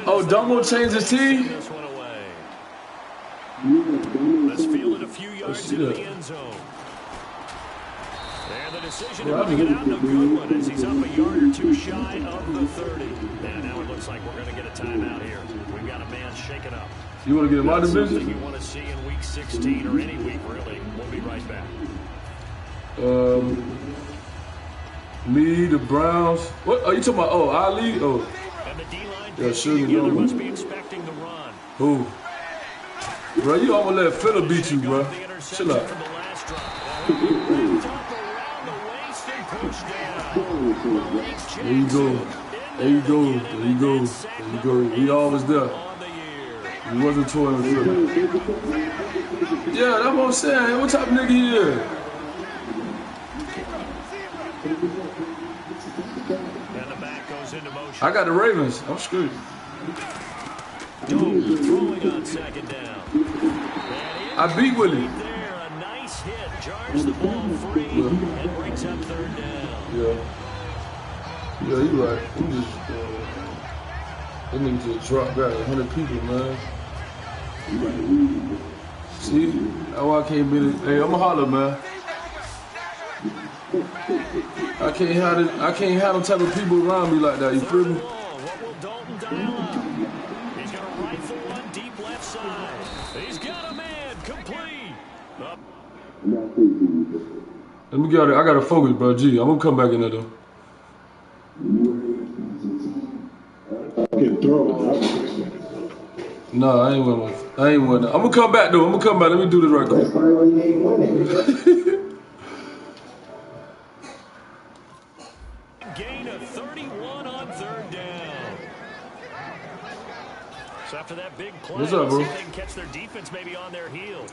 Oh, Domo changed his team? Let's field it a few yards into the end zone. And the decision to bring it out, no good one, as he's up a yard or two shy of the 30. And now it looks like we're going to get a timeout here. We've got a man shaken up. You want to get him out of business? business? You want to see in week 16 or any week, really. We'll be right back. Me, the Browns. What are you talking about? Oh, Ali? Oh. And the D-line together must be expecting the run. Who? Bro, you almost let Phillip beat you, bro. Chill out. There you go. There you go. There you go. There you go. He always there. He wasn't toiling Phillip. Yeah, that's what I'm saying. What type of nigga he is? I got the Ravens. I'm screwed. Throwing on second down. I beat Willie. A nice hit. Jars the ball free and brings up third down. Yeah, you're right. That nigga just dropped back 100 people, man. See? That's why I can't be the... Hey, I'ma holler, man. I can't have them type of people around me like that, you feel me? What will Dalton dial up? He's going to rifle one deep left side. He's got a man complete. Let me get it. I gotta focus, bro. G, I'm gonna come back in there though. No, I ain't winning. I'm gonna come back though. Let me do this right quick. Gain of 31 on third down. So after that big play, what's up, bro? they can catch their defense maybe on their heels.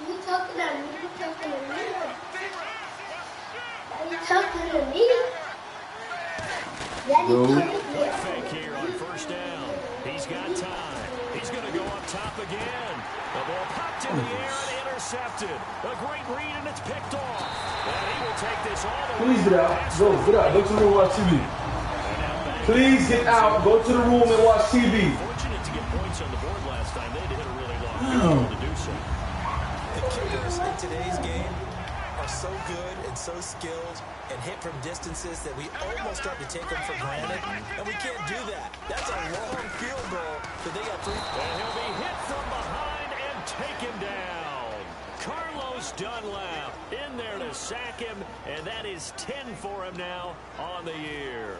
You talking to me? You talking to me? Are you talking to me? Fake here on first down. He's got time. He's going to go up top again. The ball popped in the air and intercepted. A great read, and it's picked off. And he will take this all the way. Please get out. Go to the room and watch TV. Please get out. Go to the room and watch TV. Fortunate to get points on the board last time. They did a really long field goal to do so. The kickers in today's game are so good and so skilled and hit from distances that we almost start to take them for granted, and we can't do that. That's a long field goal, but they got 3. And he'll be hit from behind and taken down. Carlos Dunlap in there to sack him, and that is 10 for him now on the year.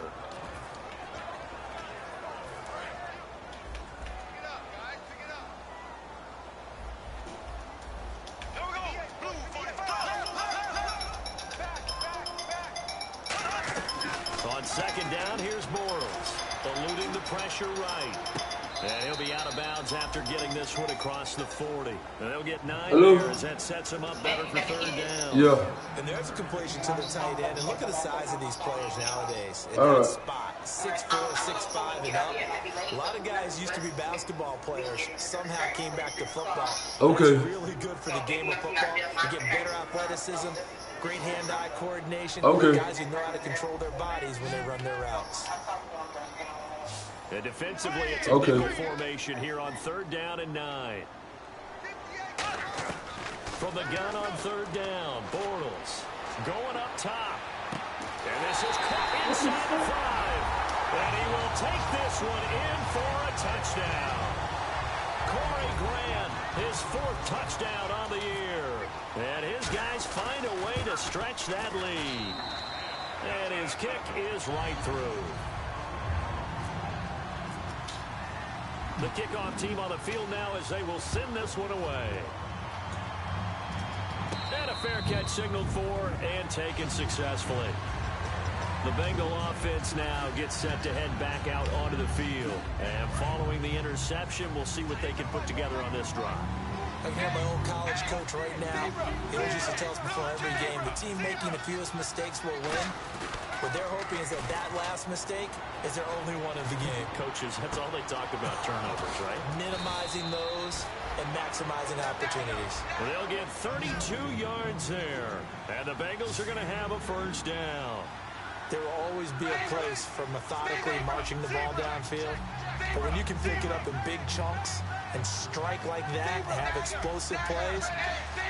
On second down, here's Bortles, eluding the pressure right. And he'll be out of bounds after getting this one across the 40. And they'll get 9 there as that sets him up better for third down. Yeah. And there's a completion to the tight end. And look at the size of these players nowadays. In all that right. spot, 6'4", 6'5", and up. A lot of guys used to be basketball players. Somehow came back to football. Okay. That's really good for the game of football. To get better athleticism. Great hand-eye coordination. Okay. Guys who know how to control their bodies when they run their routes. And defensively, it's a nickel formation here on third down and 9. From the gun on third down, Bortles going up top. And this is caught inside the 5. And he will take this one in for a touchdown. Corey Grant, his 4th touchdown on the year. And his guys find a way to stretch that lead. And his kick is right through. The kickoff team on the field now as they will send this one away. And a fair catch signaled for and taken successfully. The Bengal offense now gets set to head back out onto the field. And following the interception, we'll see what they can put together on this drive. I can hear my own college coach right now. He always used to tell us before every game, the team making the fewest mistakes will win. What they're hoping is that that last mistake is their only one of the game. Coaches, that's all they talk about, turnovers, right? Minimizing those and maximizing opportunities. Well, they'll get 32 yards there. And the Bengals are going to have a first down. there will always be a place for methodically marching the ball downfield. But when you can pick it up in big chunks and strike like that, have explosive plays,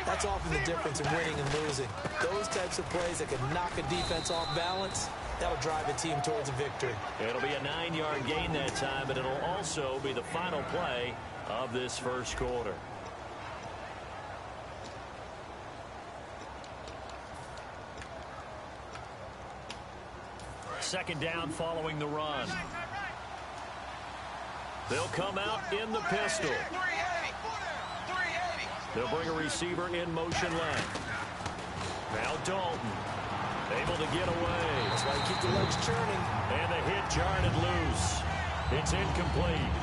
that's often the difference in winning and losing. Those types of plays that can knock a defense off balance, that'll drive a team towards a victory. It'll be a 9-yard gain that time, but it'll also be the final play of this first quarter. Second down following the run. They'll come out in the pistol. They'll bring a receiver in motion left. Now Dalton, able to get away. That's why you keep the legs churning. And the hit jarred it loose. It's incomplete.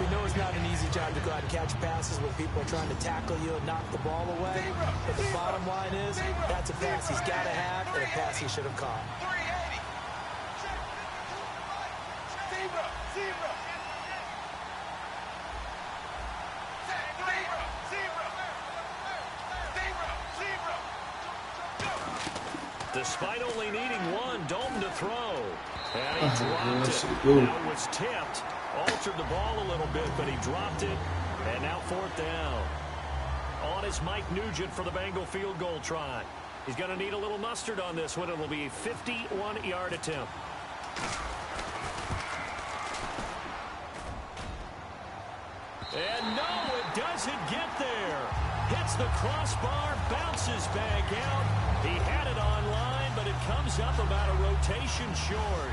We know it's not an easy job to go out and catch passes when people are trying to tackle you and knock the ball away. But the bottom line is, that's a pass he's got to have and a pass he should have caught. Despite only needing one, Dalton to throw. And he dropped it. Now was tipped. Altered the ball a little bit, but he dropped it. And now fourth down. On is Mike Nugent for the Bengal field goal try. He's going to need a little mustard on this one. It'll be a 51-yard attempt. And no, it doesn't get there. Hits the crossbar, bounces back out. He had it on line, but it comes up about a rotation short.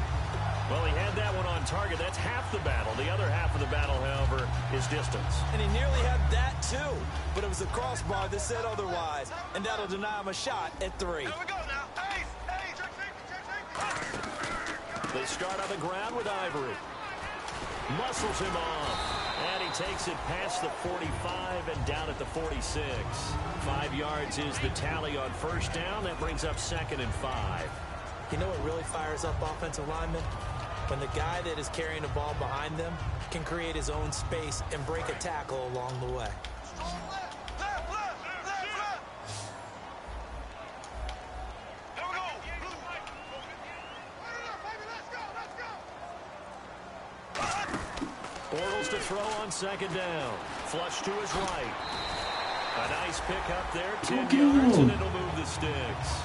Well, he had that one on target. That's half the battle. The other half of the battle, however, is distance. And he nearly had that, too. But it was the crossbar that said otherwise. And that'll deny him a shot at 3. Here we go now. They start on the ground with Ivory. Muscles him off. And he takes it past the 45 and down at the 46. 5 yards is the tally on first down. That brings up 2nd and 5. You know what really fires up offensive linemen? When the guy that is carrying the ball behind them can create his own space and break a tackle along the way. Bortles to throw on 2nd down. Flush to his right. A nice pick up there. 10 yards, and it'll move the sticks.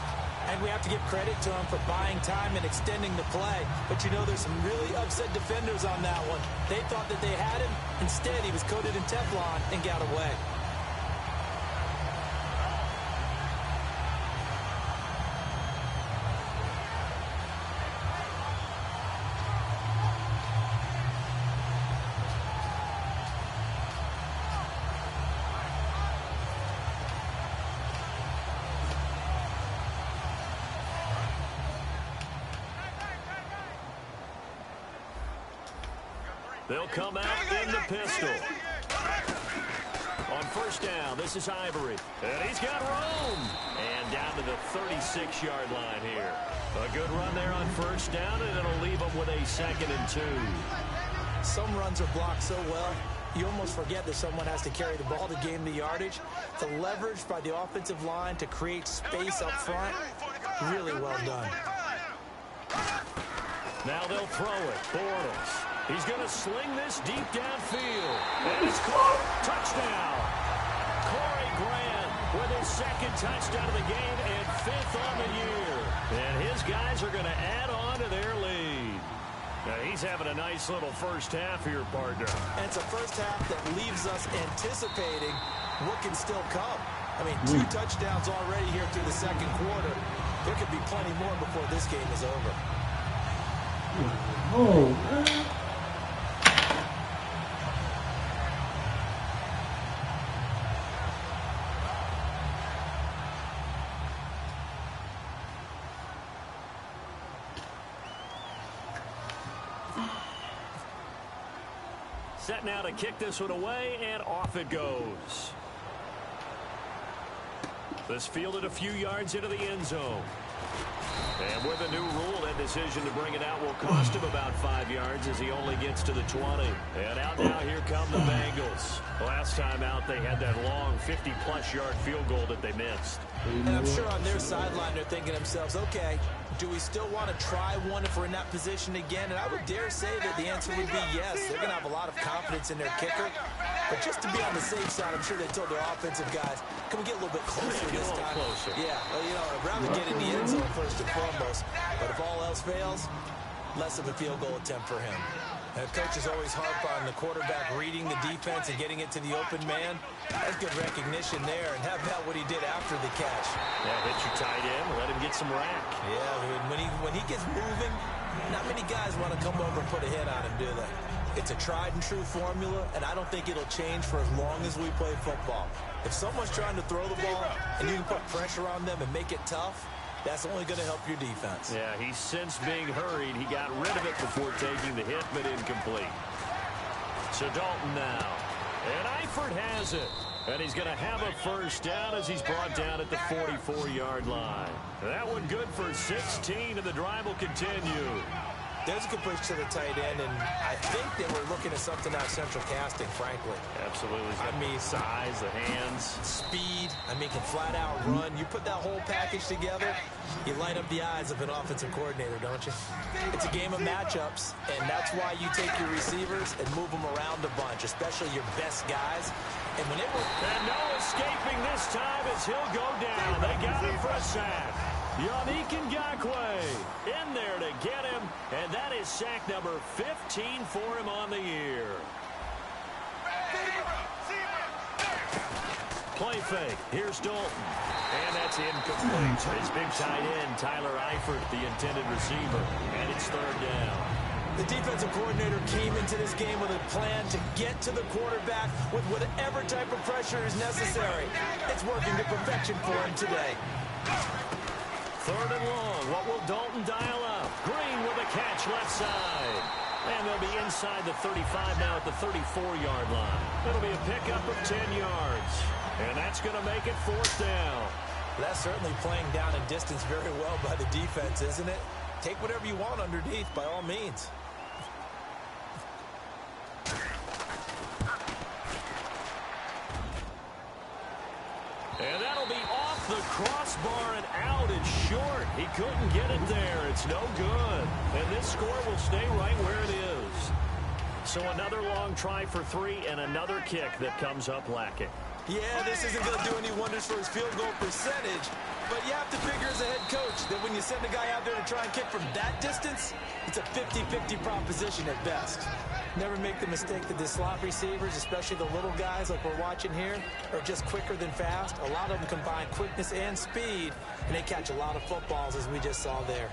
And we have to give credit to him for buying time and extending the play. But you know, there's some really upset defenders on that one. They thought that they had him. Instead, he was coated in Teflon and got away. They'll come out in the pistol. On first down, this is Ivory. And he's got room. And down to the 36-yard line here. A good run there on first down, and it'll leave them with a 2nd and 2. Some runs are blocked so well, you almost forget that someone has to carry the ball to gain the yardage. The leverage by the offensive line to create space up front, really well done. Now they'll throw it. Bortles. He's going to sling this deep downfield. And it's caught. Touchdown. Corey Grant with his 2nd touchdown of the game and 5th on the year. And his guys are going to add on to their lead. Now he's having a nice little first half here, partner. And it's a first half that leaves us anticipating what can still come. I mean, 2 touchdowns already here through the 2nd quarter. There could be plenty more before this game is over. Oh, man. Set now to kick this one away, and off it goes. This fielded a few yards into the end zone. And with a new rule, that decision to bring it out will cost him about 5 yards as he only gets to the 20. And out now, here come the Bengals. Last time out, they had that long 50-plus yard field goal that they missed. And I'm sure on their sideline, they're thinking to themselves, okay, do we still want to try one if we're in that position again? And I would dare say that the answer would be yes. They're going to have a lot of confidence in their kicker. But just to be on the safe side, I'm sure they told their offensive guys, can we get a little bit closer this time? Closer. Yeah, well, you know, I'd rather get in the end zone first and foremost. But if all else fails, less of a field goal attempt for him. And coaches always harp on the quarterback reading the defense and getting it to the open man. That's good recognition there. And how about what he did after the catch? Yeah, hit your tight end, let him get some rack. Yeah, when he gets moving, not many guys want to come over and put a hit on him, do they? It's a tried and true formula, and I don't think it'll change for as long as we play football. If someone's trying to throw the ball and you can put pressure on them and make it tough, that's only going to help your defense. Yeah, he sensed being hurried. He got rid of it before taking the hit, but incomplete. So Dalton now. And Eifert has it. And he's going to have a first down as he's brought down at the 44-yard line. That one good for 16, and the drive will continue. There's a completion to the tight end, and I think they were looking at something out of central casting, frankly. Absolutely. I mean, size, the hands. Speed. I mean, can flat out run. You put that whole package together, you light up the eyes of an offensive coordinator, don't you? It's a game of matchups, and that's why you take your receivers and move them around a bunch, especially your best guys. And when it was... And no escaping this time as he'll go down. They got him for a sack. Yannick Ngakoue in there to get him, and that is sack number 15 for him on the year. Play fake. Here's Dalton. And that's incomplete. His big tight end, Tyler Eifert, the intended receiver. And it's third down. The defensive coordinator came into this game with a plan to get to the quarterback with whatever type of pressure is necessary. It's working to perfection for him today. Third and long. What will Dalton dial up? Green with a catch left side. And they'll be inside the 35 now at the 34-yard line. It'll be a pickup of 10 yards. And that's going to make it fourth down. That's certainly playing down in distance very well by the defense, isn't it? Take whatever you want underneath, by all means. And that'll be off the crossbar and out. It's short. He couldn't get it there. It's no good. And this score will stay right where it is. So another long try for 3 and another kick that comes up lacking. Yeah, this isn't going to do any wonders for his field goal percentage. But you have to figure as a head coach that when you send a guy out there to try and kick from that distance, it's a 50-50 proposition at best. Never make the mistake that the slot receivers, especially the little guys like we're watching here, are just quicker than fast. A lot of them combine quickness and speed, and they catch a lot of footballs, as we just saw there.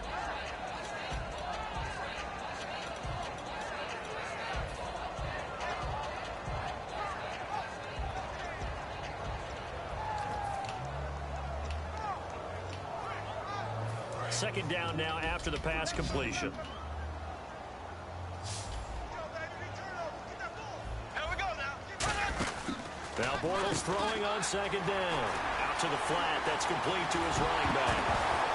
Second down now after the pass completion. Now Bortles throwing on second down. Out to the flat. That's complete to his running back.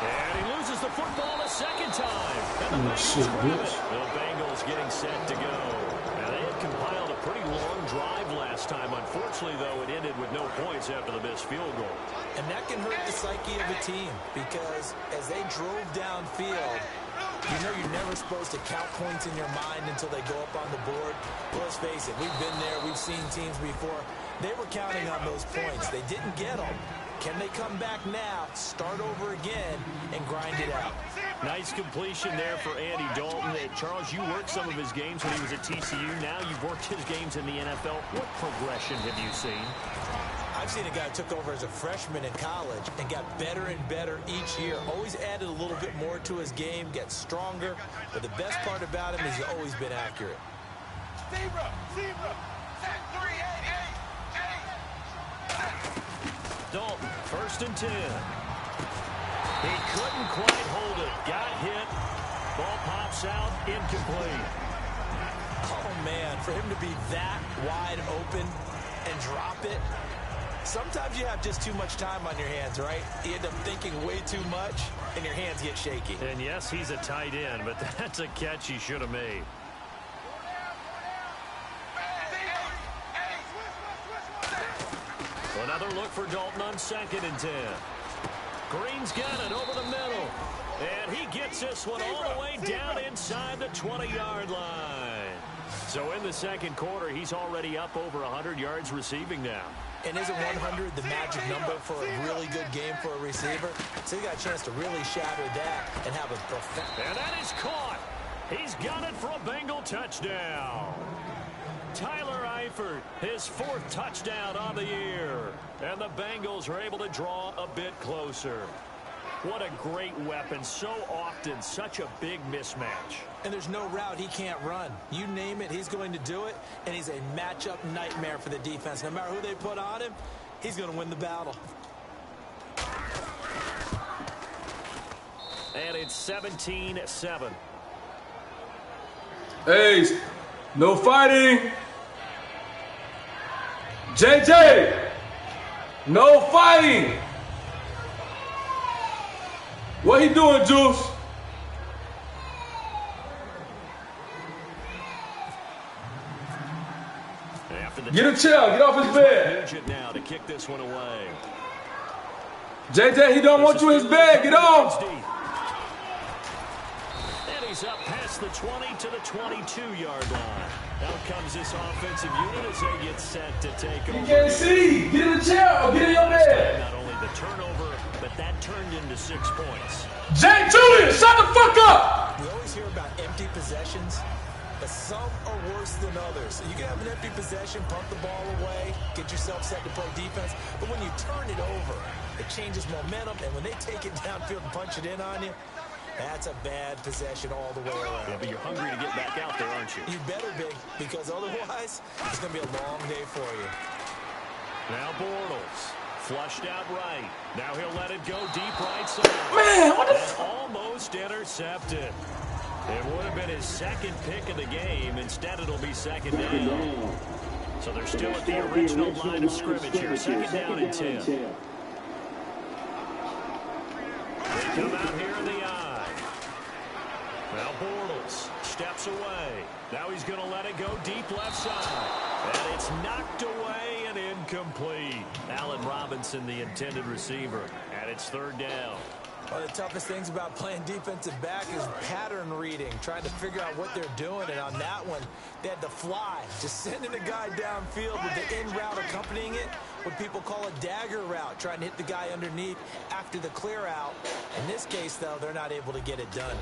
And he loses the football a second time. And the Bengals getting set to go. Now they had compiled a pretty long drive last time. Unfortunately, though, it ended with no points after the missed field goal. And that can hurt the psyche of a team because as they drove downfield, you know you're never supposed to count points in your mind until they go up on the board. Well, let's face it, we've been there, we've seen teams before. They were counting on those points. They didn't get them. Can they come back now, start over again, and grind it out? Nice completion there for Andy Dalton. Charles, you worked some of his games when he was at TCU. Now you've worked his games in the NFL. What progression have you seen? I've seen a guy who took over as a freshman in college and got better and better each year. Always added a little bit more to his game, gets stronger. But the best part about him is he's always been accurate. Dalton, first and 10. He couldn't quite hold it. Got hit. Ball pops out. Incomplete. Oh, man, for him to be that wide open and drop it, Sometimes you have just too much time on your hands, right? You end up thinking way too much, and your hands get shaky. And yes, he's a tight end, but that's a catch he should have made. Another look for Dalton on 2nd and 10. Green's got it over the middle. And he gets this one all the way down inside the 20-yard line. So in the second quarter, he's already up over 100 yards receiving now. And isn't 100 the magic number for a really good game for a receiver? So he got a chance to really shatter that and have a perfect. And that is caught. He's got it for a Bengal touchdown. Tyler Eifert, his 4th touchdown on the year. And the Bengals are able to draw a bit closer. What a great weapon. So often, such a big mismatch. And there's no route he can't run. You name it, he's going to do it. And he's a matchup nightmare for the defense. No matter who they put on him, he's going to win the battle. And it's 17-7. Hey, no fighting. JJ, no fighting. What he doing, Juice? Get a chair. Get off his bed. Now to kick this one away. JJ, he don't want you in his bed. Get off. And he's up past the 20 to the 22-yard line. Out comes this offensive unit as they get set to take over. You can't see. Get in the chair or get in your bed. Not only the turnover, but that turned into 6 points. Jay Julian, shut the fuck up. We always hear about empty possessions, but some are worse than others. You can have an empty possession, pump the ball away, get yourself set to play defense, but when you turn it over, it changes momentum, and when they take it downfield and punch it in on you, that's a bad possession all the way around. Yeah, but you're hungry to get back out there, aren't you? You better be, because otherwise, it's going to be a long day for you. Now Bortles. Flushed out right. Now he'll let it go deep right side. Man, what the f... Almost intercepted. It would have been his 2nd pick of the game. Instead, it'll be 2nd down. So they're still at the original line of scrimmage here. 2nd down and 10. They come out here in the eye. Now Bortles steps away. Now he's going to let it go deep left side. And it's knocked away and incomplete. Allen Robinson, the intended receiver. And it's 3rd down. One of the toughest things about playing defensive back is pattern reading, trying to figure out what they're doing. And on that one, they had to fly, just sending a guy downfield with the in route accompanying it, what people call a dagger route, trying to hit the guy underneath after the clear out. In this case, though, they're not able to get it done.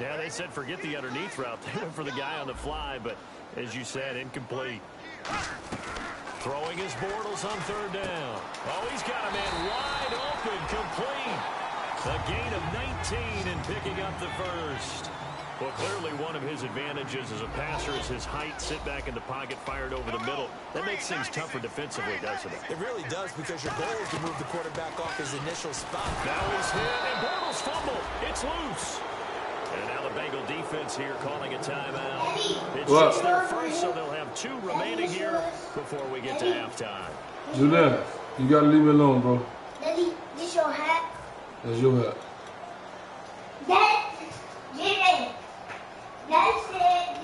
Yeah, they said forget the underneath route. They went for the guy on the fly, but as you said, incomplete. Throwing his Bortles on 3rd down. Oh, he's got a man wide open, complete. A gain of 19 and picking up the 1st. Well, clearly one of his advantages as a passer is his height, sit back in the pocket, fired over the middle. That makes things tougher defensively, doesn't it? It really does, because your goal is to move the quarterback off his initial spot. Now he's hit, and Bortles fumble. It's loose. And now the Bengal defense here calling a timeout. It's just their 1st, so they'll have 2 remaining here before we get to halftime. Julian, you gotta leave me alone, bro. Daddy, this your hat? That's your hat. That's it.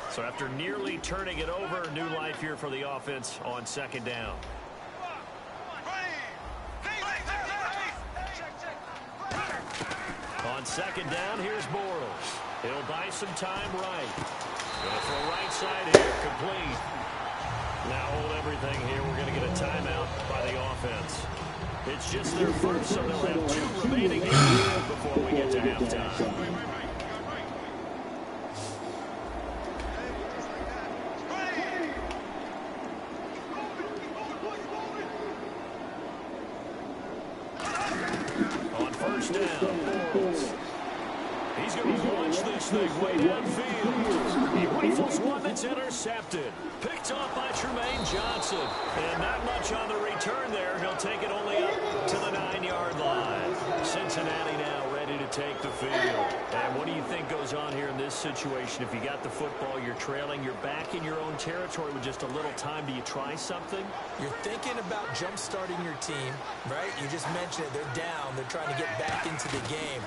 So after nearly turning it over, new life here for the offense on 2nd down. On 2nd down, here's Bortles. He'll buy some time right. Gonna throw right side here, complete. Now hold everything here. We're gonna get a timeout by the offense. It's just their 1st, so they'll have 2 remaining here before we get to halftime. On 1st down, Bortles. He's going to launch this thing way downfield. He rifles one that's intercepted. Picked off by Tremaine Johnson. And not much on the return there. He'll take it only up to the 9-yard line. Cincinnati now ready to take the field. And what do you think goes on here in this situation? If you got the football, you're trailing, you're back in your own territory with just a little time. Do you try something? You're thinking about jump-starting your team, right? You just mentioned it. They're down. They're trying to get back into the game.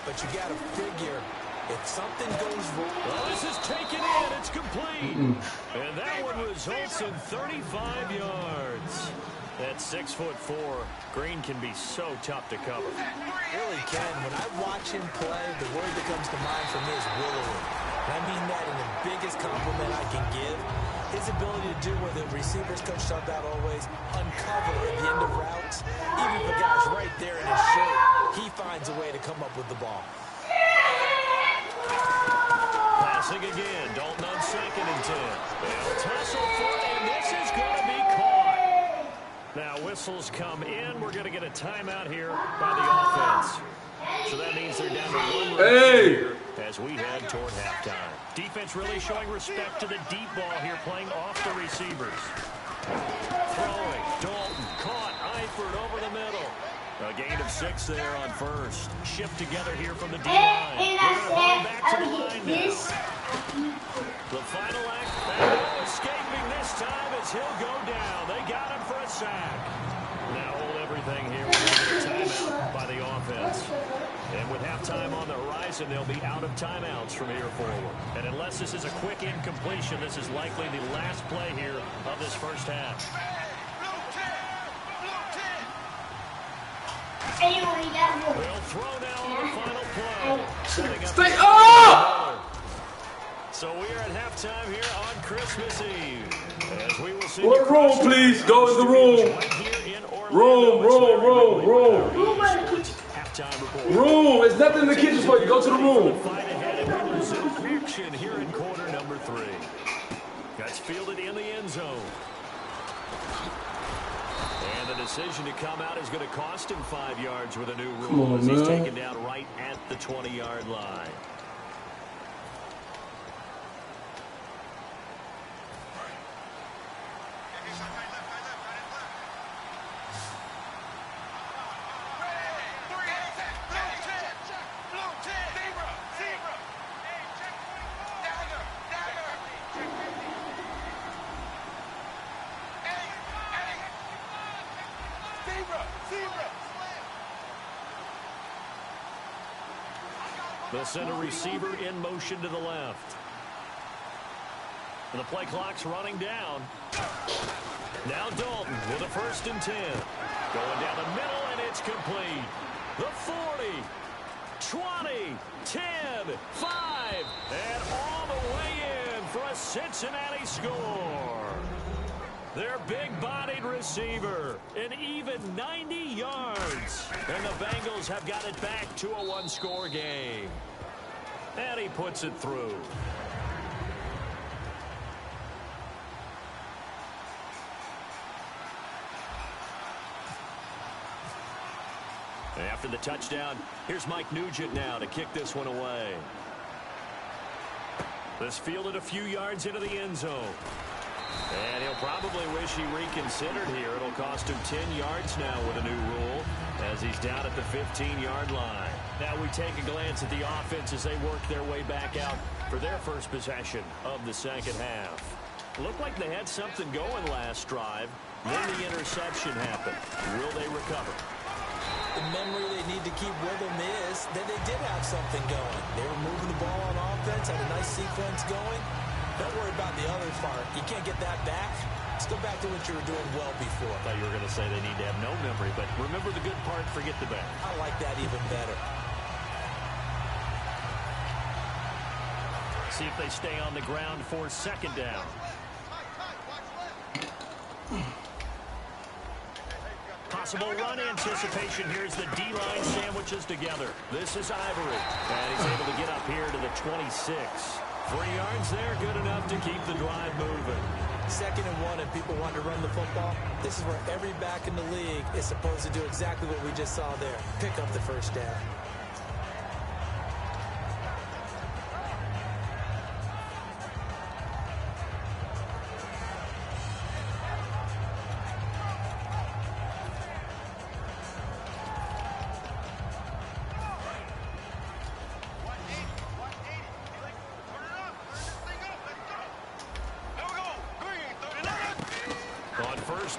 But you got to figure if something goes wrong. Well, this is taken in. It's complete. And that one results in 35 yards. At 6'4", Green can be so tough to cover. Really can. When I watch him play, the word that comes to mind for me is wallowing. And I mean that in the biggest compliment I can give. His ability to do what the receivers coach talked about always, uncover at the end of routes. Even if a guy's right there in his shirt, he finds a way to come up with the ball. Passing again. Dalton on 2nd and 10. They'll tussle for it, and this is going to be caught. Now whistles come in. We're going to get a timeout here by the offense. So that means they're down to 1 here as we head toward halftime. Defense really showing respect to the deep ball here, playing off the receivers. Throwing. Dalton caught. Eifert over the middle. A gain of 6 there on first. Shift together here from the D-line. We're going to hurry back to the line now. The final act. And no escaping this time as he'll go down. They got him for a sack. Now hold everything here. We're going to get a timeout by the offense. And with halftime on the horizon, they'll be out of timeouts from here forward. And unless this is a quick incompletion, this is likely the last play here of this first half. We'll throw now on the final play. Stay up! So we are at halftime here on Christmas Eve. As we will see. Go in the room, please. Go in the room. Room. Room. There's nothing in the kitchen for you. Go to the room. Action here in quarter number 3. That's fielded in the end zone. And the decision to come out is going to cost him 5 yards with a new rule as he's taken down right at the 20-yard line. They'll send a receiver in motion to the left. And the play clock's running down. Now Dalton with a 1st and 10. Going down the middle, and it's complete. The 40, 20, 10, 5, and all the way in for a Cincinnati score. Their big-bodied receiver, an even 90 yards. And the Bengals have got it back to a 1-score game. And he puts it through. After the touchdown, here's Mike Nugent now to kick this one away. This fielded a few yards into the end zone. And he'll probably wish he reconsidered here. It'll cost him 10 yards now with a new rule as he's down at the 15-yard line. Now we take a glance at the offense as they work their way back out for their first possession of the second half. Looked like they had something going last drive. Then the interception happened. Will they recover? The memory they need to keep with them is that they did have something going. They were moving the ball on offense, had a nice sequence going. Don't worry about the other part. You can't get that back. Let's go back to what you were doing well before. I thought you were going to say they need to have no memory, but remember the good part, forget the bad. I like that even better. See if they stay on the ground for 2nd down. Possible run anticipation. Here's the D-line sandwiches together. This is Ivory. And he's able to get up here to the 26. 3 yards there, good enough to keep the drive moving. 2nd and 1 and people want to run the football. This is where every back in the league is supposed to do exactly what we just saw there. Pick up the 1st down.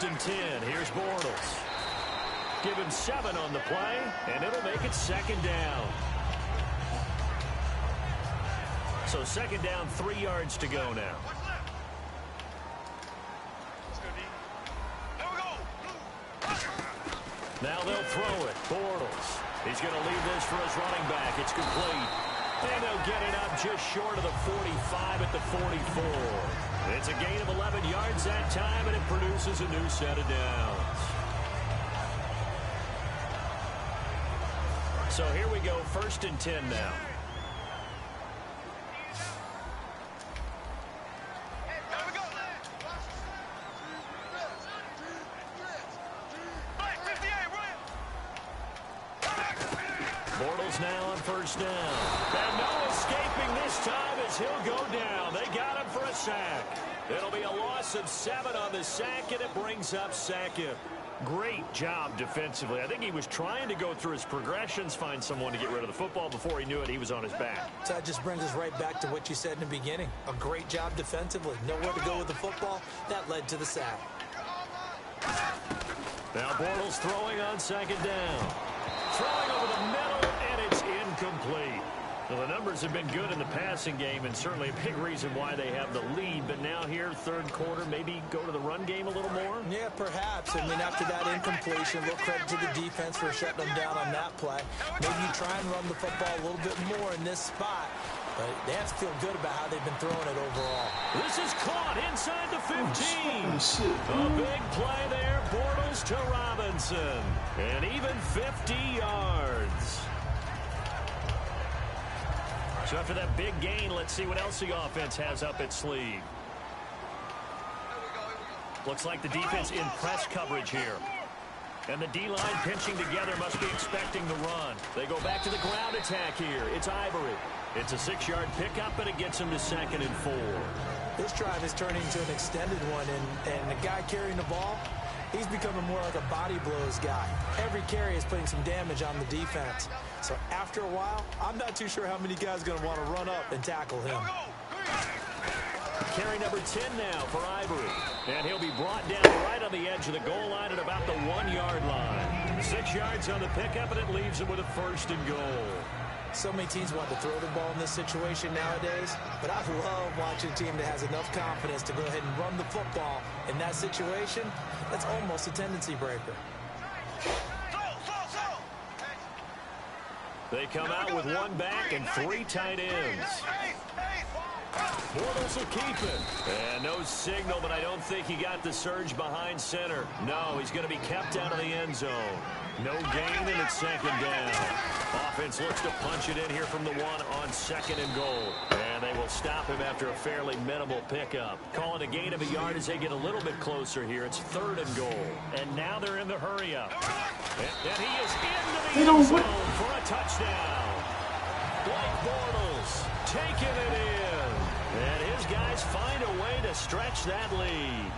first and 10. Here's Bortles. Give him 7 on the play, and it'll make it second down. So second down, 3 yards to go now. Now they'll throw it. Bortles. He's going to leave this for his running back. It's complete. And they'll get it up just short of the 45 at the 44. It's a gain of 11 yards that time, and it produces a new set of downs. So here we go, first and 10 now. Bortles now on first down. And no escaping this time as he'll go down. They got him for a sack. It'll be a loss of 7 on the sack, and it brings up second. Great job defensively. I think he was trying to go through his progressions, find someone to get rid of the football. Before he knew it, he was on his back. So that just brings us right back to what you said in the beginning. A great job defensively. Nowhere to go with the football. That led to the sack. Now Bortles throwing on second down. Throwing over the middle, and it's incomplete. Well, the numbers have been good in the passing game, and certainly a big reason why they have the lead. But now here, third quarter, maybe go to the run game a little more? Yeah, perhaps. I mean, after that incompletion, a little credit to the defense for shutting them down on that play. Maybe you try and run the football a little bit more in this spot. But they have to feel good about how they've been throwing it overall. This is caught inside the 15. A big play there, Bortles to Robinson. And even 50 yards. So after that big gain, let's see what else the offense has up its sleeve. Looks like the defense in press coverage here. And the D-line pinching together must be expecting the run. They go back to the ground attack here. It's Ivory. It's a 6-yard pickup, and it gets him to 2nd and 4. This drive is turning into an extended one, and the guy carrying the ball, he's becoming more like a body blows guy. Every carry is putting some damage on the defense. So after a while, I'm not too sure how many guys are going to want to run up and tackle him. Carry number 10 now for Ivory. And he'll be brought down right on the edge of the goal line at about the 1-yard line. 6 yards on the pickup, and it leaves him with a 1st and goal. So many teams want to throw the ball in this situation nowadays, but I love watching a team that has enough confidence to go ahead and run the football. In that situation, that's almost a tendency breaker. They come out with 1 back and 3 tight ends. Bortles will keep it. And no signal, but I don't think he got the surge behind center. No, he's going to be kept out of the end zone. No gain, and it's 2nd down. Offense looks to punch it in here from the 1 on 2nd and goal. And they will stop him after a fairly minimal pickup. Calling a gain of a yard as they get a little bit closer here. It's 3rd and goal. And now they're in the hurry-up. And he is into the end zone for a touchdown. Blake Bortles taking it in. And his guys find a way to stretch that lead.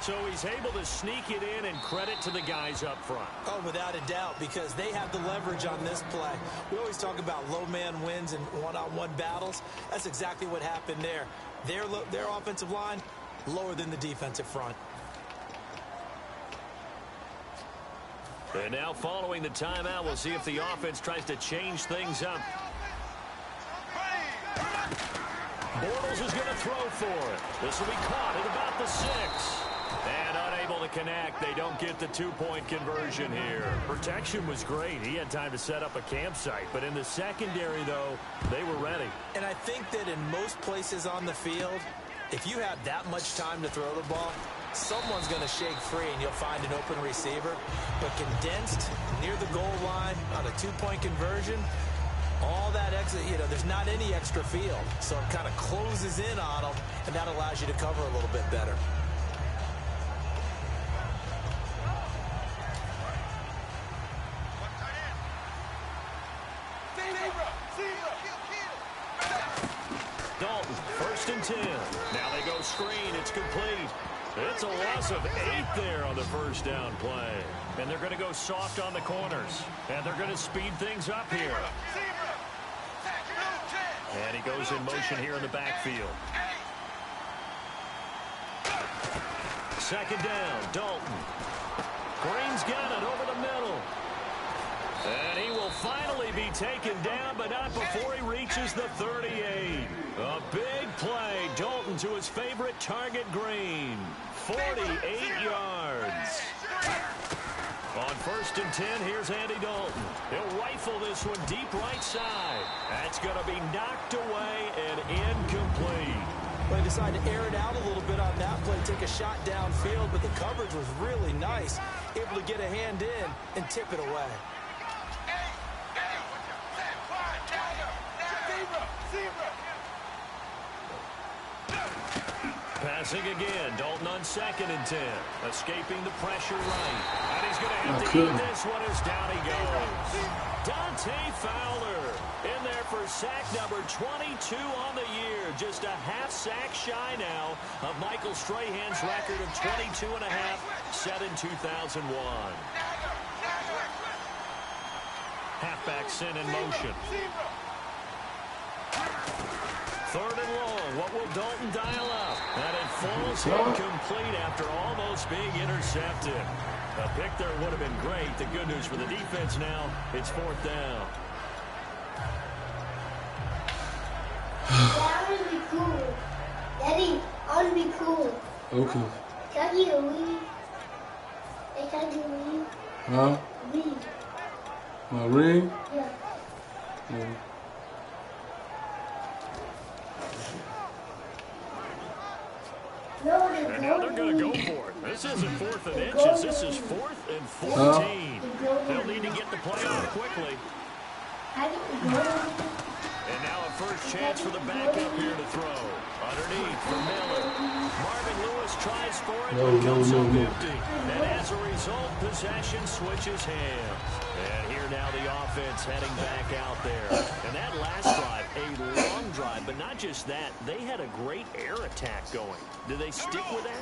So he's able to sneak it in, and credit to the guys up front. Oh, without a doubt, because they have the leverage on this play. We always talk about low man wins and one-on-one battles. That's exactly what happened there. Their offensive line, lower than the defensive front. And now following the timeout, we'll see if the offense tries to change things up. Bortles is going to throw for it. This will be caught at about the 6. And unable to connect. They don't get the 2-point conversion here. Protection was great. He had time to set up a campsite. But in the secondary, though, they were ready. And I think that in most places on the field, if you have that much time to throw the ball, someone's going to shake free and you'll find an open receiver. But condensed near the goal line on a 2-point conversion, all that exit, there's not any extra field. So it kind of closes in on them, and that allows you to cover a little bit better. Dalton, 1st and 10. Now they go screen. It's complete. It's a loss of 8 there on the 1st down play. And they're going to go soft on the corners. And they're going to speed things up here. And he goes in motion here in the backfield. second down. Dalton. Green's got it over the middle. And he will finally be taken down, but not before he reaches the 38. A big play. Dalton to his favorite target, Green. 48 yards. On 1st and 10, here's Andy Dalton. He'll rifle this one deep right side. That's going to be knocked away and incomplete. Well, they decided to air it out a little bit on that play, take a shot downfield, but the coverage was really nice. Able to get a hand in and tip it away. Passing again. Dalton on 2nd and 10. Escaping the pressure right. And he's going to have to eat this one as down he goes. Dante Fowler in there for sack number 22 on the year. Just a half sack shy now of Michael Strahan's record of 22 and a half set in 2001. Halfback sent in motion. 3rd and long. What will Dalton dial up? And it falls incomplete after almost being intercepted. A pick there would have been great. The good news for the defense now, it's 4th down. That would be cool. Daddy, I want to be cool. Okay. Can I get a weed? Hey, can I get a weed? Huh? Weed. My ring? Yeah. Yeah. No, And now they're going to go for it. This isn't 4th and inches. This is 4th and 14. They'll need to get the play off quickly. And now a first chance for the backup here to throw. Underneath for Miller. Marvin Lewis tries for it, but comes up empty. And as a result, possession switches hands. And here now the offense heading back out there. And that last drive, a long drive, but not just that. They had a great air attack going. Do they stick with that?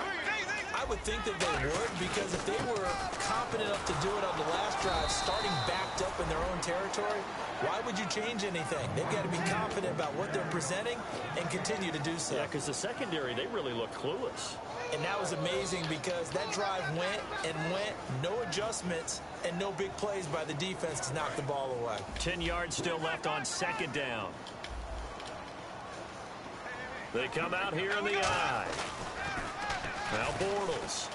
I would think that they would, because if they were confident enough to do it on the last drive, starting backed up in their own territory, why would you change anything? They've got to be confident about what they're presenting and continue to do so. Yeah, because the secondary, they really look clueless. And that was amazing because that drive went and went, no adjustments, and no big plays by the defense to knock the ball away. 10 yards still left on 2nd down. They come out here in the eye. Now Bortles.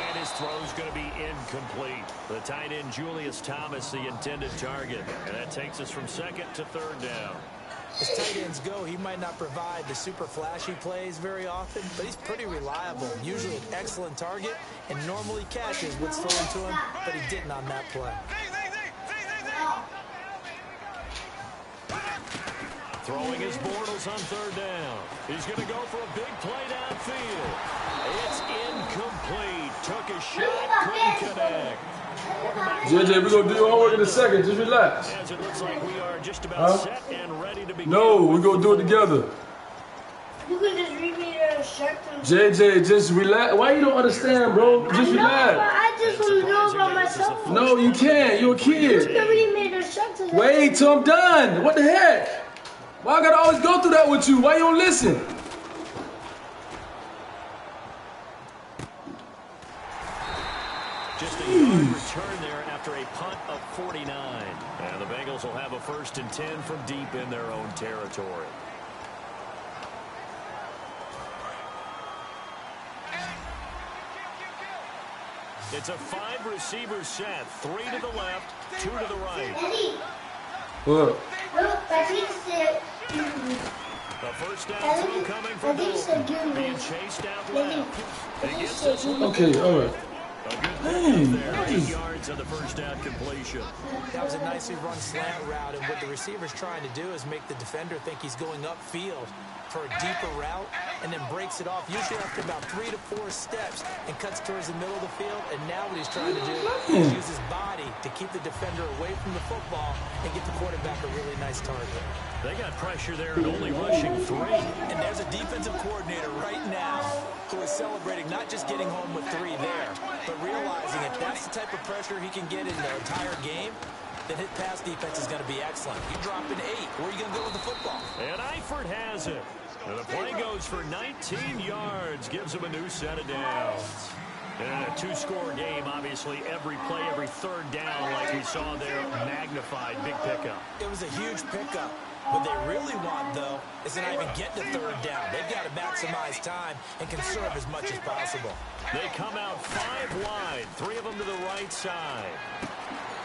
And his throw's going to be incomplete. The tight end Julius Thomas, the intended target. And that takes us from 2nd to 3rd down. As tight ends go, he might not provide the super flashy plays very often, but he's pretty reliable. Usually an excellent target, and normally catches what's thrown to him, but he didn't on that play. Throwing his Bortles on 3rd down. He's going to go for a big play downfield. It's incomplete. Took a shot, couldn't connect. JJ, we're going to do your homework in a second. Just relax. As it looks like we are just about set and ready to begin. No, we're going to do it together. You can just read me the shirt. JJ, just relax. Why you don't understand, bro? Just relax. I just want to know about myself. No, you can't. You're a You kid. can read me the shirt. Wait till I'm done. What the heck? Why I got to always go through that with you? Why you don't listen? Just a yard return there after a punt of 49. And the Bengals will have a 1st and 10 from deep in their own territory. It's a 5-receiver set. 3 to the left, 2 to the right. Eddie, What? look, I think said. The first down throw coming from Dalton. Being chased out left. He gets this one. Okay, all right. A good pick there. 8 yards on the first down completion. That was a nicely run slant route, and what the receiver's trying to do is make the defender think he's going upfield for a deeper route, and then breaks it off, usually after about 3 to 4 steps, and cuts towards the middle of the field. And now what he's trying to do is use his body to keep the defender away from the football and get the quarterback a really nice target. They got pressure there and only rushing 3. And there's a defensive coordinator right now who is celebrating not just getting home with 3 there, but realizing if that's the type of pressure he can get in the entire game, then his pass defense is going to be excellent. You drop an 8. Where are you going to go with the football? And Eifert has it. And the play goes for 19 yards, gives him a new set of downs. And a two-score game, obviously, every play, every third down, like we saw there, magnified, big pickup. It was a huge pickup. What they really want, though, is to not even get to third down. They've got to maximize time and conserve as much as possible. They come out 5 wide, 3 of them to the right side.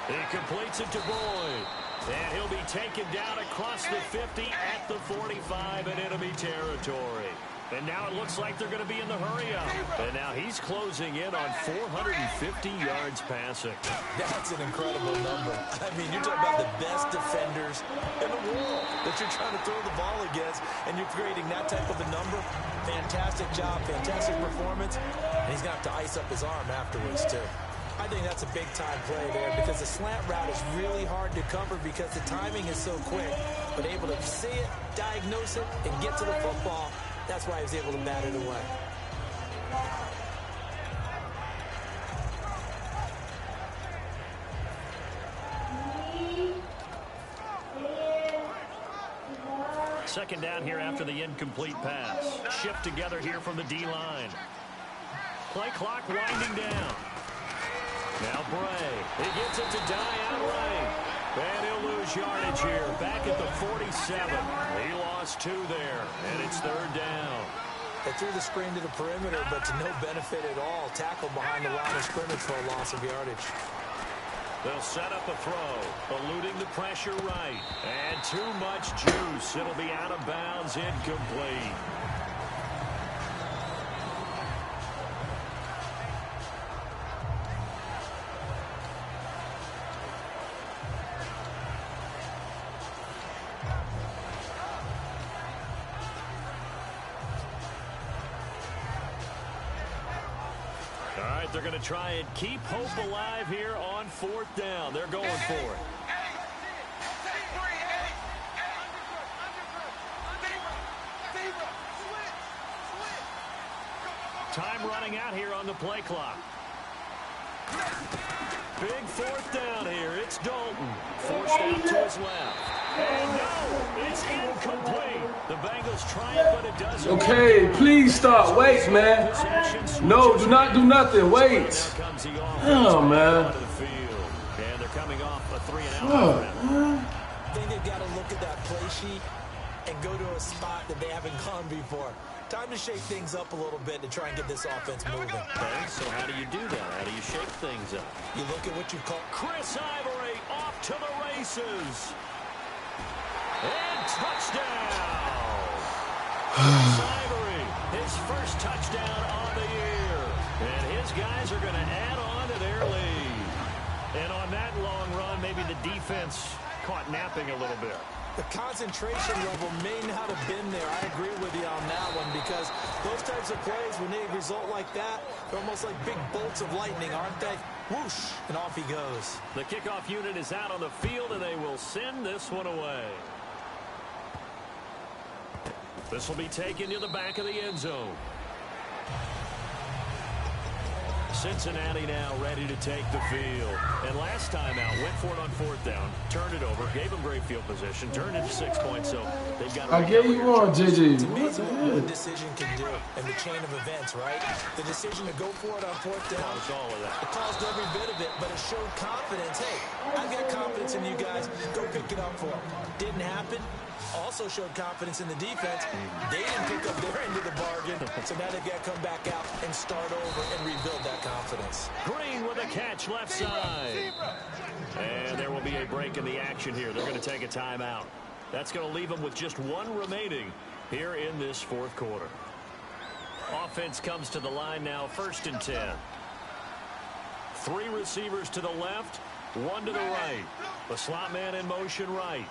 He completes it to Boyd. And he'll be taken down across the 50 at the 45 in enemy territory. And now it looks like they're going to be in the hurry-up. And now he's closing in on 450 yards passing. That's an incredible number. I mean, you're talking about the best defenders in the world that you're trying to throw the ball against, and you're creating that type of a number. Fantastic job, fantastic performance. And he's going to have to ice up his arm afterwards, too. I think that's a big-time play there because the slant route is really hard to cover because the timing is so quick. But able to see it, diagnose it, and get to the football, that's why he was able to bat it away. Second down here after the incomplete pass. Shift together here from the D-line. Play clock winding down. Now Bray, he gets it to die outright. And he'll lose yardage here, back at the 47. He lost 2 there, and it's third down. They threw the screen to the perimeter, but to no benefit at all. Tackled behind the line of scrimmage for a loss of yardage. They'll set up a throw, eluding the pressure right. And too much juice. It'll be out of bounds, incomplete. They're going to try and keep hope alive here on 4th down. They're going for it. Time running out here on the play clock. Big 4th down here. It's Dalton. Forced out to his left. And no, it's incomplete. The Bengals try it, but it doesn't. Okay, please stop. Wait, man. No, do not do nothing. Wait. Oh, man. And they're coming off a 3-and-out. I think they've got to look at that play sheet and go to a spot that they haven't gone before. Time to shake things up a little bit to try and get this offense moving. Okay, so how do you do that? How do you shake things up? You look at what you call Chris Ivory off to the races. And touchdown! Chris Ivory, his first touchdown on the year. And his guys are going to add on to their lead. And on that long run, maybe the defense caught napping a little bit. The concentration level may not have been there. I agree with you on that one because those types of plays, when they result like that, they're almost like big bolts of lightning, aren't they? Whoosh, and off he goes. The kickoff unit is out on the field, and they will send this one away. This will be taken to the back of the end zone. Cincinnati now ready to take the field. And last time out, went for it on 4th down, turned it over, gave them great field position, turned it to 6 points, so they've got to I gave you one, JJ. It's amazing what one decision can do in the chain of events, right? The decision to go for it on 4th down. Caused all of that. It caused every bit of it, but it showed confidence. Hey, I've got confidence in you guys. Go pick it up for them. Didn't happen. Also showed confidence in the defense. They didn't pick up their end of the bargain, so now they've got to come back out and start over and rebuild that confidence. Green with a catch left side. And there will be a break in the action here. They're going to take a timeout. That's going to leave them with just 1 remaining here in this 4th quarter. Offense comes to the line now, 1st and 10. 3 receivers to the left, 1 to the right. The slot man in motion right.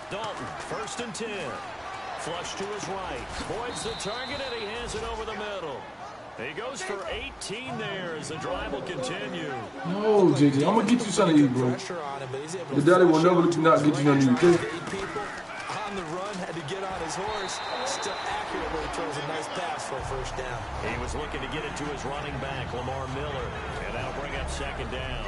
Dalton, 1st and 10. Flush to his right. Boyd's the target, and he hands it over the middle. He goes for 18 there as the drive will continue. No, JJ, I'm going to get you something to eat, bro. The daddy will never not get you something to eat, okay? On the run, had to get on his horse. Still accurately throws a nice pass for a 1st down. He was looking to get it to his running back, Lamar Miller. And that'll bring up 2nd down.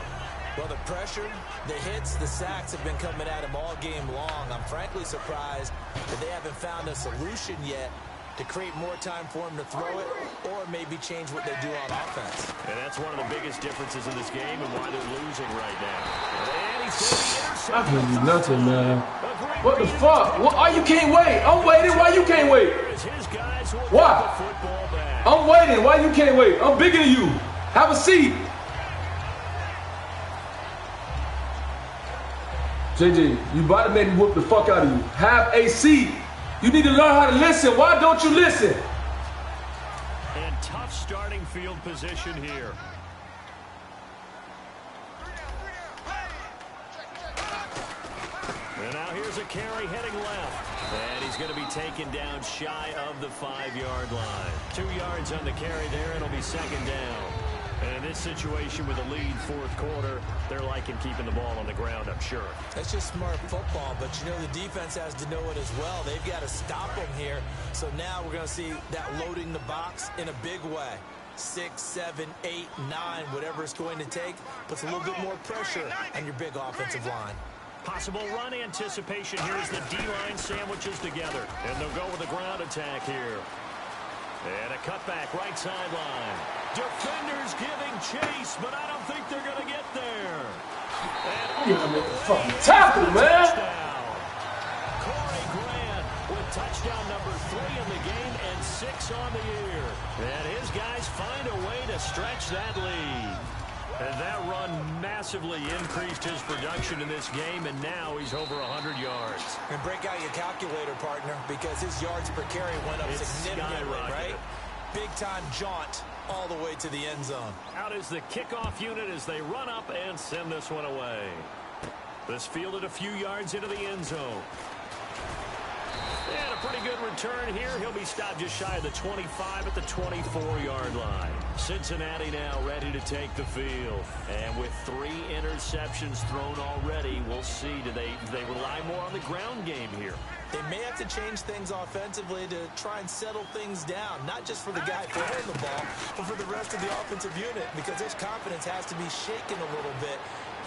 Well, the pressure, the hits, the sacks have been coming at him all game long. I'm frankly surprised that they haven't found a solution yet to create more time for him to throw it or maybe change what they do on offense. And that's one of the biggest differences in this game and why they're losing right now. And he's going to intercept. I can't do nothing, man. What the fuck? Why you can't wait? I'm waiting. Why you can't wait? Why? I'm waiting. Why you can't wait? I'm bigger than you. Have a seat. JJ, you about to make me whoop the fuck out of you. Have a seat. You need to learn how to listen. Why don't you listen? And tough starting field position here. And now here's a carry heading left. And he's going to be taken down shy of the 5-yard line. 2 yards on the carry there. It'll be second down. And in this situation with a lead fourth quarter, they're liking keeping the ball on the ground, I'm sure. That's just smart football, but you know the defense has to know it as well. They've got to stop them here. So now we're going to see that loading the box in a big way. 6, 7, 8, 9, whatever it's going to take, puts a little bit more pressure on your big offensive line. Possible run anticipation here as the D-line sandwiches together. And they'll go with a ground attack here. And a cutback right sideline. Defenders giving chase, but I don't think they're going to get there. You gotta make a fucking tackle, man. Corey Grant with touchdown number 3 in the game and 6 on the year. And his guys find a way to stretch that lead. And that run massively increased his production in this game, and now he's over 100 yards. And break out your calculator, partner, because his yards per carry went up significantly, right? Big-time jaunt all the way to the end zone. Out is the kickoff unit as they run up and send this one away. This fielded a few yards into the end zone. And a pretty good return here. He'll be stopped just shy of the 25 at the 24-yard line. Cincinnati now ready to take the field. And with 3 interceptions thrown already, we'll see. Do they rely more on the ground game here? They may have to change things offensively to try and settle things down, not just for the guy throwing the ball, but for the rest of the offensive unit, because his confidence has to be shaken a little bit.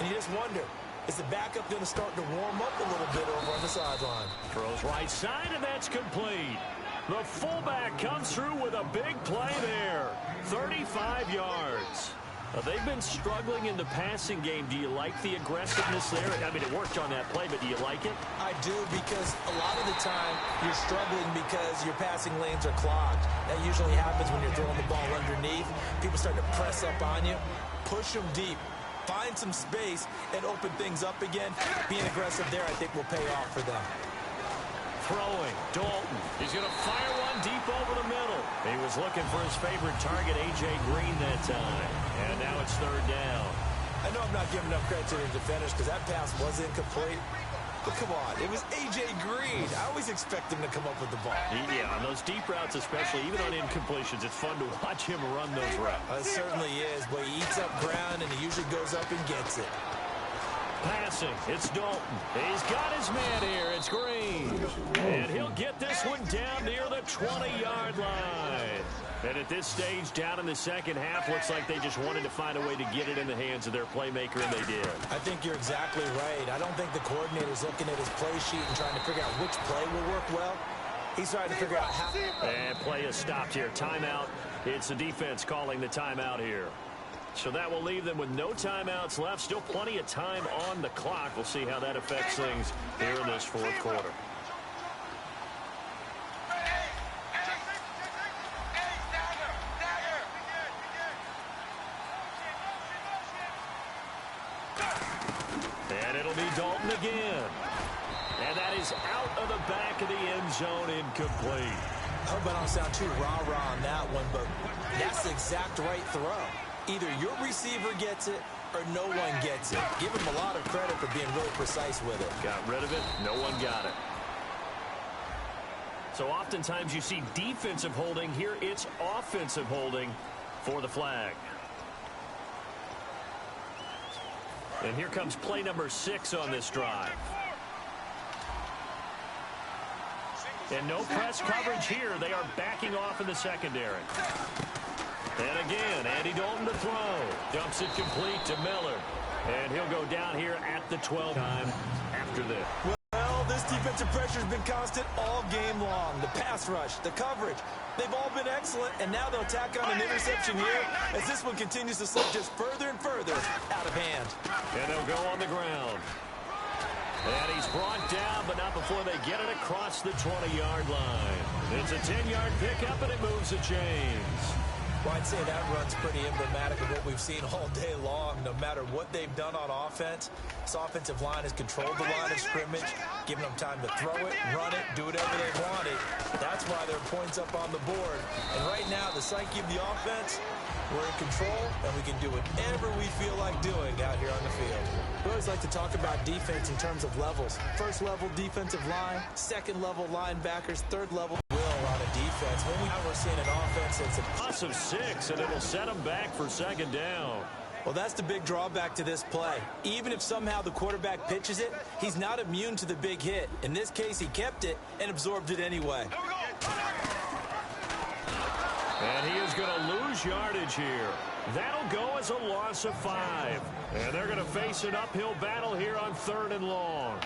And you just wonder, is the backup going to start to warm up a little bit over on the sideline? Throws right side, and that's complete. The fullback comes through with a big play there. 35 yards. They've been struggling in the passing game. Do you like the aggressiveness there? I mean, it worked on that play, but do you like it? I do, because a lot of the time you're struggling because your passing lanes are clogged. That usually happens when you're throwing the ball underneath. People start to press up on you. Push them deep. Find some space and open things up again. Being aggressive there, I think, will pay off for them. Throwing, Dalton. He's going to fire one deep over the middle. He was looking for his favorite target, A.J. Green, that time. And now it's third down. I know I'm not giving enough credit to the defenders because that pass was incomplete. But come on, it was A.J. Green. I always expect him to come up with the ball. Yeah, on those deep routes especially, even on incompletions, it's fun to watch him run those routes. It certainly is, but he eats up ground and he usually goes up and gets it. Passing, it's Dalton. He's got his man here. It's Green. And he'll get this one down near the 20-yard line. And at this stage, down in the second half, looks like they just wanted to find a way to get it in the hands of their playmaker, and they did. I think you're exactly right. I don't think the coordinator's looking at his play sheet and trying to figure out which play will work well. He's trying to figure out how. And play is stopped here. Timeout. It's the defense calling the timeout here. So that will leave them with no timeouts left. Still plenty of time on the clock. We'll see how that affects things here in this fourth quarter. And it'll be Dalton again. And that is out of the back of the end zone, incomplete. I hope I don't sound too rah-rah on that one, but that's the exact right throw. Either your receiver gets it or no one gets it. Give him a lot of credit for being really precise with it. Got rid of it. No one got it. So oftentimes you see defensive holding. Here it's offensive holding for the flag. And here comes play number 6 on this drive. And no press coverage here. They are backing off in the secondary. And again, Andy Dalton to throw. Dumps it complete to Miller. And he'll go down here at the 12 time after this. Well, this defensive pressure has been constant all game long. The pass rush, the coverage, they've all been excellent, and now they'll tack on an interception here as this one continues to slip just further and further out of hand. And they'll go on the ground. And he's brought down, but not before they get it across the 20-yard line. It's a 10-yard pickup, and it moves the chains. Well, I'd say that run's pretty emblematic of what we've seen all day long. No matter what they've done on offense, this offensive line has controlled the line of scrimmage, giving them time to throw it, run it, do whatever they wanted. That's why there are points up on the board. And right now, the psyche of the offense, we're in control, and we can do whatever we feel like doing out here on the field. We always like to talk about defense in terms of levels. First level defensive line, second level linebackers, third level on a defense. We're seeing an offense that's a loss of 6, and it'll set them back for second down. Well, that's the big drawback to this play. Even if somehow the quarterback pitches it, he's not immune to the big hit. In this case, he kept it and absorbed it anyway. And he is going to lose yardage here. That'll go as a loss of 5. And they're going to face an uphill battle here on 3rd and long.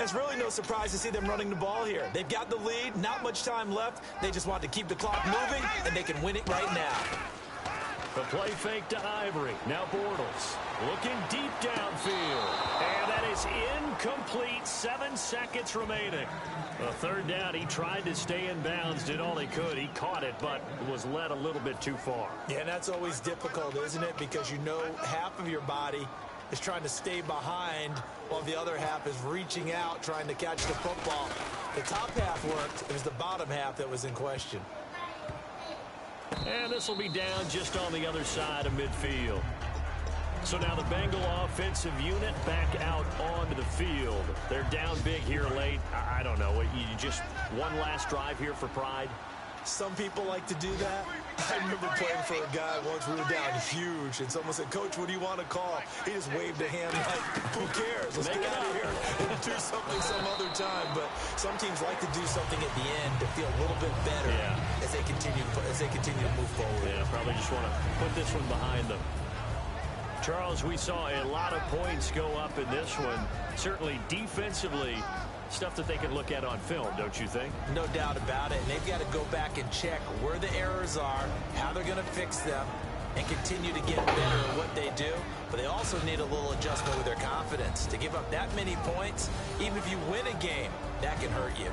It's really no surprise to see them running the ball here. They've got the lead, not much time left. They just want to keep the clock moving, and they can win it right now. The play fake to Ivory. Now Bortles looking deep downfield. And that is incomplete. 7 seconds remaining. A 3rd down. He tried to stay in bounds, did all he could. He caught it, but was led a little bit too far. Yeah, and that's always difficult, isn't it? Because you know half of your body is trying to stay behind while the other half is reaching out, trying to catch the football. The top half worked. It was the bottom half that was in question. And this will be down just on the other side of midfield. So now the Bengal offensive unit back out onto the field. They're down big here late. I don't know. You just one last drive here for pride? Some people like to do that. I remember playing for a guy once. We were down huge, and someone said, "Coach, what do you want to call?" He just waved a hand like, "Who cares? Let's get out of here and do something some other time." But some teams like to do something at the end to feel a little bit better as they continue to move forward. Yeah, probably just want to put this one behind them. Charles, we saw a lot of points go up in this one. Certainly defensively, stuff that they can look at on film, don't you think? No doubt about it. And they've got to go back and check where the errors are, how they're going to fix them, and continue to get better at what they do. But they also need a little adjustment with their confidence. To give up that many points, even if you win a game, that can hurt you.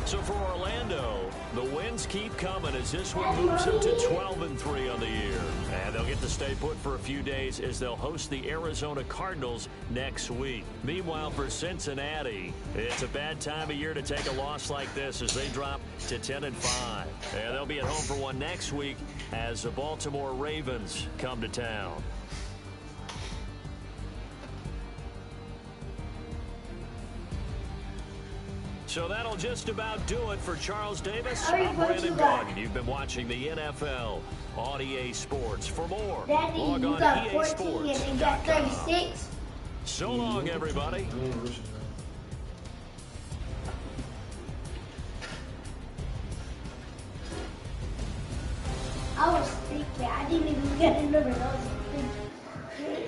So for Orlando, the wins keep coming as this one moves them to 12-3 on the year. And they'll get to stay put for a few days as they'll host the Arizona Cardinals next week. Meanwhile, for Cincinnati, it's a bad time of year to take a loss like this as they drop to 10-5. And they'll be at home for one next week as the Baltimore Ravens come to town. So that'll just about do it for Charles Davis. I'm Brandon Gordon. You've been watching the NFL on EA Sports. For more, Daddy, log on you got 14 and you got 36. 36. So long, everybody. I was thinking, I didn't even get a number. I was thinking.